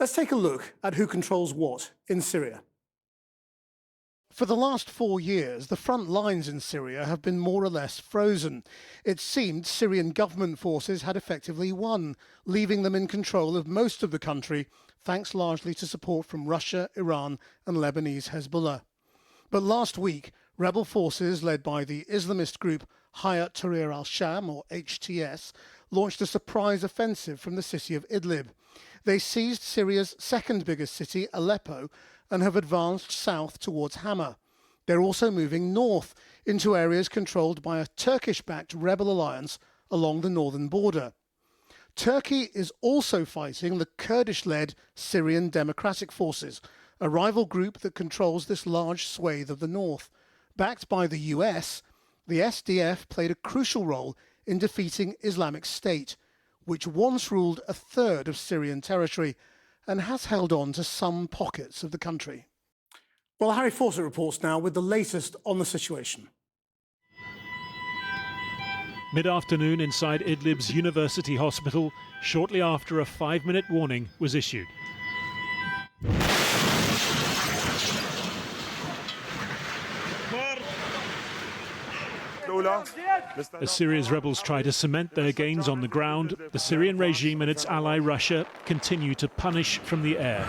Let's take a look at who controls what in Syria. For the last 4 years, the front lines in Syria have been more or less frozen. It seemed Syrian government forces had effectively won, leaving them in control of most of the country, thanks largely to support from Russia, Iran and Lebanese Hezbollah. But last week, rebel forces led by the Islamist group Hayat Tahrir al-Sham, or HTS, launched a surprise offensive from the city of Idlib. They seized Syria's second biggest city, Aleppo, and have advanced south towards Hama. They're also moving north into areas controlled by a Turkish-backed rebel alliance along the northern border. Turkey is also fighting the Kurdish-led Syrian Democratic Forces, a rival group that controls this large swathe of the north. Backed by the US, the SDF played a crucial role in defeating Islamic State, which once ruled a third of Syrian territory and has held on to some pockets of the country. Well, Harry Fawcett reports now with the latest on the situation. Mid-afternoon inside Idlib's University Hospital, shortly after a 5-minute warning was issued. As Syria's rebels try to cement their gains on the ground, the Syrian regime and its ally Russia continue to punish from the air.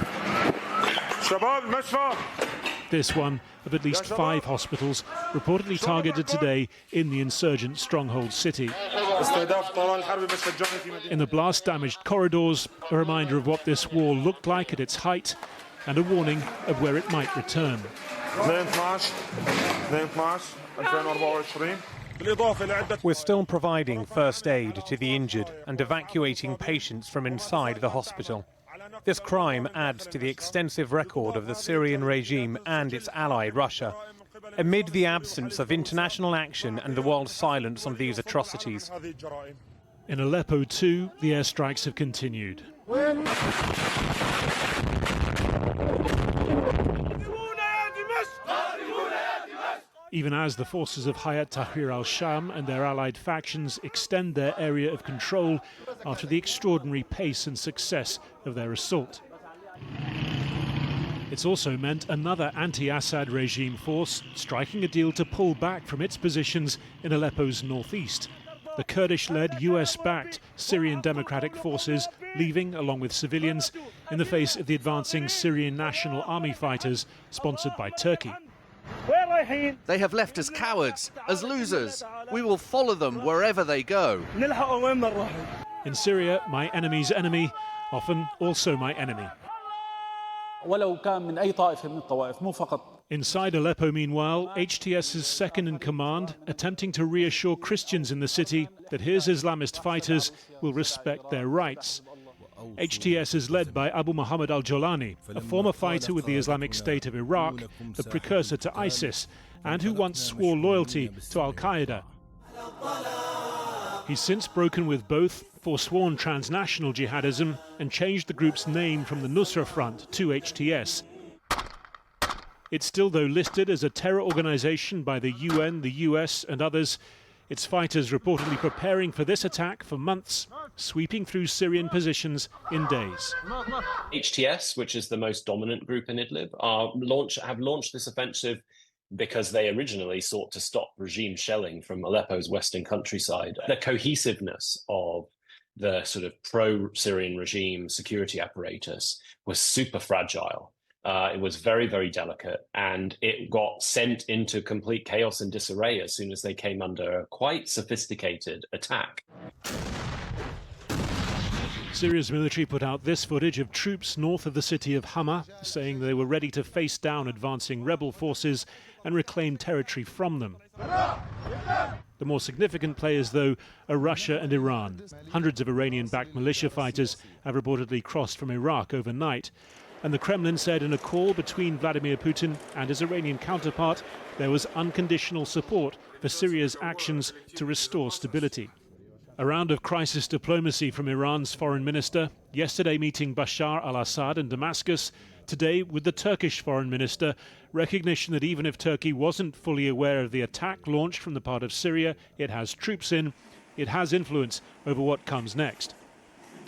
This one of at least 5 hospitals reportedly targeted today in the insurgent stronghold city. In the blast-damaged corridors, a reminder of what this war looked like at its height and a warning of where it might return. We're still providing first aid to the injured and evacuating patients from inside the hospital. This crime adds to the extensive record of the Syrian regime and its ally Russia, amid the absence of international action and the world's silence on these atrocities. In Aleppo too, the airstrikes have continued. Even as the forces of Hayat Tahrir al-Sham and their allied factions extend their area of control after the extraordinary pace and success of their assault. It's also meant another anti-Assad regime force striking a deal to pull back from its positions in Aleppo's northeast. The Kurdish-led US-backed Syrian Democratic Forces leaving, along with civilians, in the face of the advancing Syrian National Army fighters sponsored by Turkey. They have left us cowards, as losers. We will follow them wherever they go. In Syria, my enemy's enemy, often also my enemy. Inside Aleppo, meanwhile, HTS's second-in-command attempting to reassure Christians in the city that his Islamist fighters will respect their rights. HTS is led by Abu Muhammad al-Jolani, a former fighter with the Islamic State of Iraq, the precursor to ISIS, and who once swore loyalty to al-Qaeda. He's since broken with both, forsworn transnational jihadism, and changed the group's name from the Nusra Front to HTS. It's still, though, listed as a terror organization by the UN, the US and others. Its fighters reportedly preparing for this attack for months, sweeping through Syrian positions in days. HTS, which is the most dominant group in Idlib, have launched this offensive because they originally sought to stop regime shelling from Aleppo's western countryside. The cohesiveness of the sort of pro-Syrian regime security apparatus was super fragile. It was very, very delicate, and it got sent into complete chaos and disarray as soon as they came under a quite sophisticated attack. Syria's military put out this footage of troops north of the city of Hama, saying they were ready to face down advancing rebel forces and reclaim territory from them. The more significant players, though, are Russia and Iran. Hundreds of Iranian-backed militia fighters have reportedly crossed from Iraq overnight. And the Kremlin said in a call between Vladimir Putin and his Iranian counterpart there was unconditional support for Syria's actions to restore stability. A round of crisis diplomacy from Iran's foreign minister, yesterday meeting Bashar al-Assad in Damascus, today with the Turkish foreign minister, recognition that even if Turkey wasn't fully aware of the attack launched from the part of Syria it has troops in, it has influence over what comes next.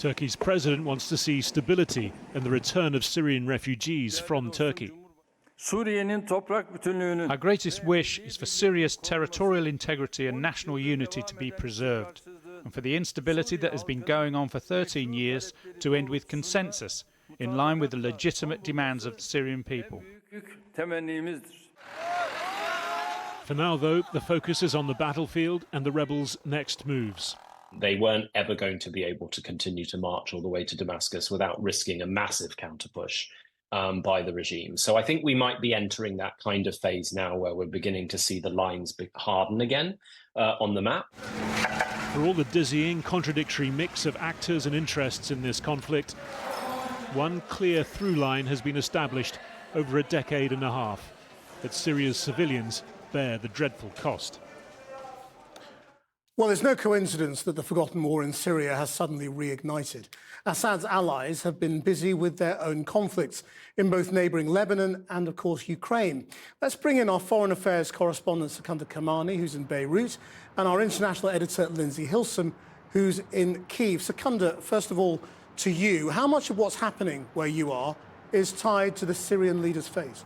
Turkey's president wants to see stability and the return of Syrian refugees from Turkey. Our greatest wish is for Syria's territorial integrity and national unity to be preserved, and for the instability that has been going on for 13 years to end with consensus, in line with the legitimate demands of the Syrian people. For now, though, the focus is on the battlefield and the rebels' next moves. They weren't ever going to be able to continue to march all the way to Damascus without risking a massive counterpush by the regime. So I think we might be entering that kind of phase now where we're beginning to see the lines harden again on the map. For all the dizzying, contradictory mix of actors and interests in this conflict, one clear through line has been established over a decade and a half, that Syria's civilians bear the dreadful cost. Well, there's no coincidence that the forgotten war in Syria has suddenly reignited. Assad's allies have been busy with their own conflicts in both neighbouring Lebanon and, of course, Ukraine. Let's bring in our foreign affairs correspondent, Secunda Kamani, who's in Beirut, and our international editor, Lindsay Hilsum, who's in Kyiv. Secunda, first of all, to you, how much of what's happening where you are is tied to the Syrian leader's fate?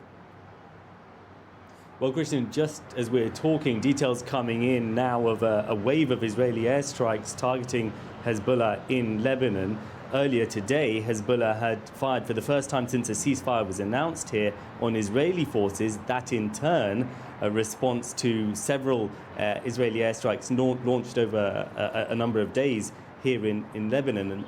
Well, Christian, just as we're talking, details coming in now of a wave of Israeli airstrikes targeting Hezbollah in Lebanon. Earlier today, Hezbollah had fired for the first time since a ceasefire was announced here on Israeli forces. That in turn, a response to several Israeli airstrikes launched over a number of days here in Lebanon. And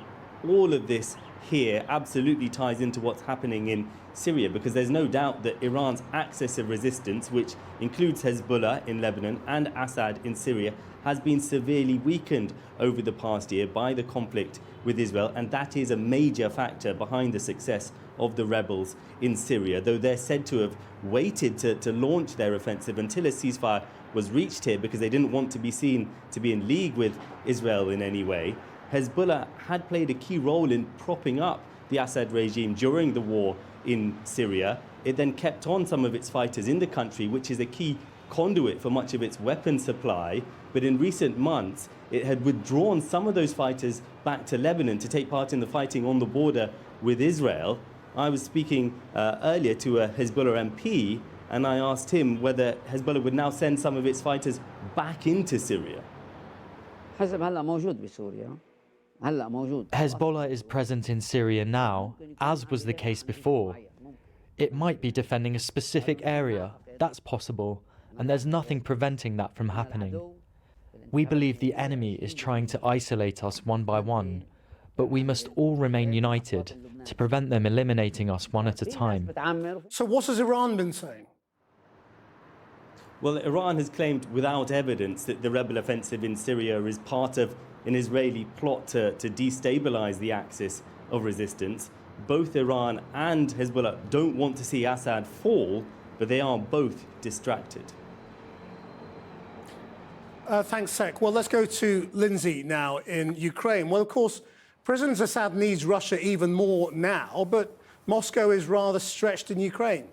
all of this here absolutely ties into what's happening in Syria, because there's no doubt that Iran's axis of resistance, which includes Hezbollah in Lebanon and Assad in Syria, has been severely weakened over the past year by the conflict with Israel, and that is a major factor behind the success of the rebels in Syria, though they're said to have waited to launch their offensive until a ceasefire was reached here because they didn't want to be seen to be in league with Israel in any way. Hezbollah had played a key role in propping up the Assad regime during the war in Syria. It then kept on some of its fighters in the country, which is a key conduit for much of its weapon supply. But in recent months, it had withdrawn some of those fighters back to Lebanon to take part in the fighting on the border with Israel. I was speaking earlier to a Hezbollah MP, and I asked him whether Hezbollah would now send some of its fighters back into Syria. Hezbollah is present in Syria now, as was the case before. It might be defending a specific area, that's possible, and there's nothing preventing that from happening. We believe the enemy is trying to isolate us one by one, but we must all remain united to prevent them eliminating us one at a time. So what has Iran been saying? Well, Iran has claimed without evidence that the rebel offensive in Syria is part of an Israeli plot to destabilize the axis of resistance. Both Iran and Hezbollah don't want to see Assad fall, but they are both distracted. Thanks, Sek. Well, let's go to Lindsay now in Ukraine. Well, of course, President Assad needs Russia even more now, but Moscow is rather stretched in Ukraine.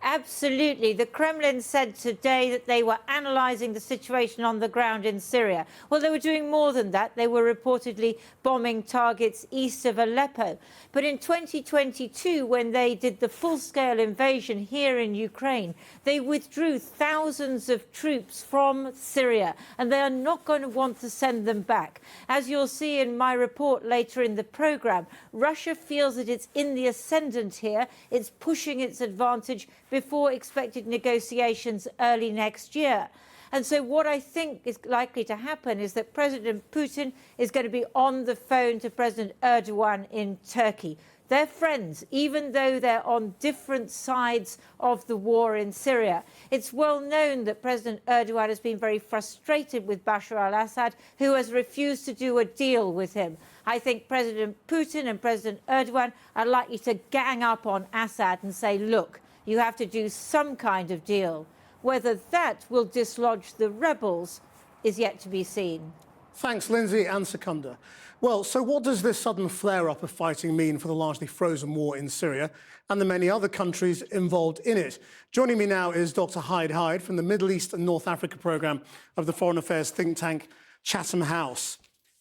Absolutely. The Kremlin said today that they were analysing the situation on the ground in Syria. Well, they were doing more than that. They were reportedly bombing targets east of Aleppo. But in 2022, when they did the full-scale invasion here in Ukraine, they withdrew thousands of troops from Syria, and they are not going to want to send them back. As you'll see in my report later in the programme, Russia feels that it's in the ascendant here. It's pushing its advantage before expected negotiations early next year. And so what I think is likely to happen is that President Putin is going to be on the phone to President Erdogan in Turkey. They're friends, even though they're on different sides of the war in Syria. It's well known that President Erdogan has been very frustrated with Bashar al-Assad, who has refused to do a deal with him. I think President Putin and President Erdogan are likely to gang up on Assad and say, look, you have to do some kind of deal. Whether that will dislodge the rebels is yet to be seen. Thanks, Lindsay and Secunda. Well, so what does this sudden flare-up of fighting mean for the largely frozen war in Syria and the many other countries involved in it? Joining me now is Dr. Hyde from the Middle East and North Africa programme of the Foreign Affairs think tank Chatham House.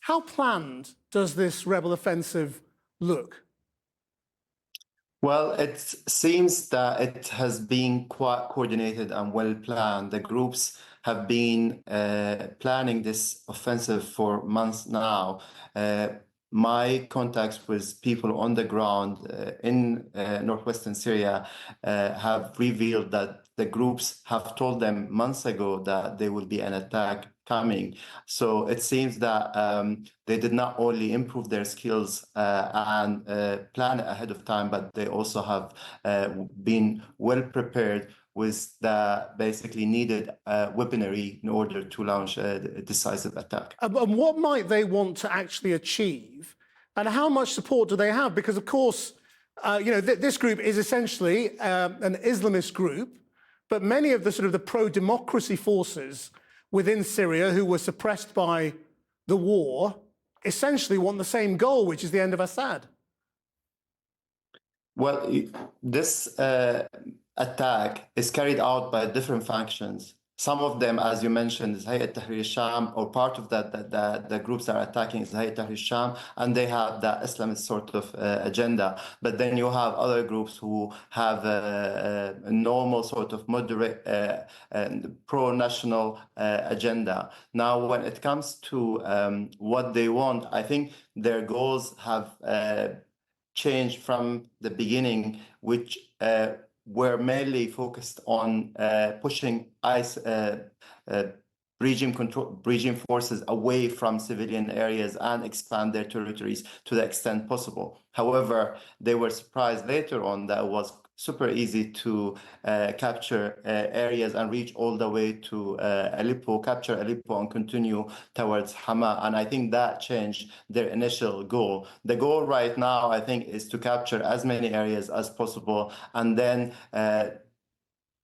How planned does this rebel offensive look? Well, it seems that it has been quite coordinated and well planned. The groups have been planning this offensive for months now. My contacts with people on the ground in northwestern Syria have revealed that the groups have told them months ago that there will be an attack coming. So it seems that they did not only improve their skills and plan ahead of time, but they also have been well prepared with the basically needed weaponry in order to launch a decisive attack. And what might they want to actually achieve? And how much support do they have? Because, of course, this group is essentially an Islamist group, but many of the sort of the pro-democracy forces within Syria who were suppressed by the war essentially want the same goal, which is the end of Assad. Well, this attack is carried out by different factions. Some of them, as you mentioned, is Hayat Tahrir al-Sham, or part of the groups that are attacking is Hayat Tahrir al-Sham, and they have the Islamist sort of agenda. But then you have other groups who have a normal sort of moderate pro-national agenda. Now, when it comes to what they want, I think their goals have changed from the beginning, which were mainly focused on pushing regime forces away from civilian areas and expand their territories to the extent possible. However, they were surprised later on that it was super easy to capture areas and reach all the way to Aleppo, capture Aleppo and continue towards Hama. And I think that changed their initial goal. The goal right now, I think, is to capture as many areas as possible and then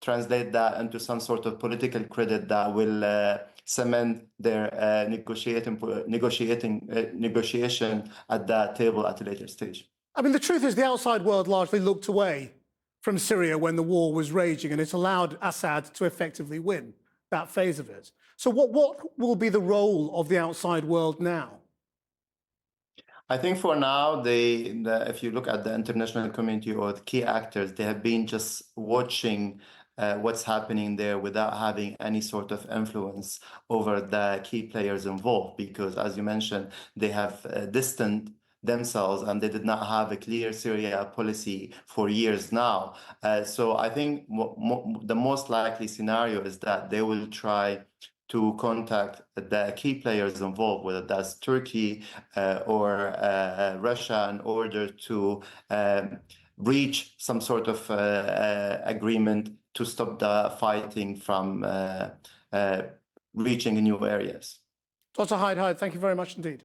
translate that into some sort of political credit that will cement their negotiation at that table at a later stage. I mean, the truth is the outside world largely looked away from Syria when the war was raging, and it's allowed Assad to effectively win that phase of it. So what will be the role of the outside world now? I think for now, if you look at the international community or the key actors, they have been just watching what's happening there without having any sort of influence over the key players involved, because, as you mentioned, they have distanced themselves and they did not have a clear Syria policy for years now. So I think the most likely scenario is that they will try to contact the key players involved, whether that's Turkey or Russia, in order to reach some sort of agreement to stop the fighting from reaching new areas. Dr. Hyde, thank you very much indeed.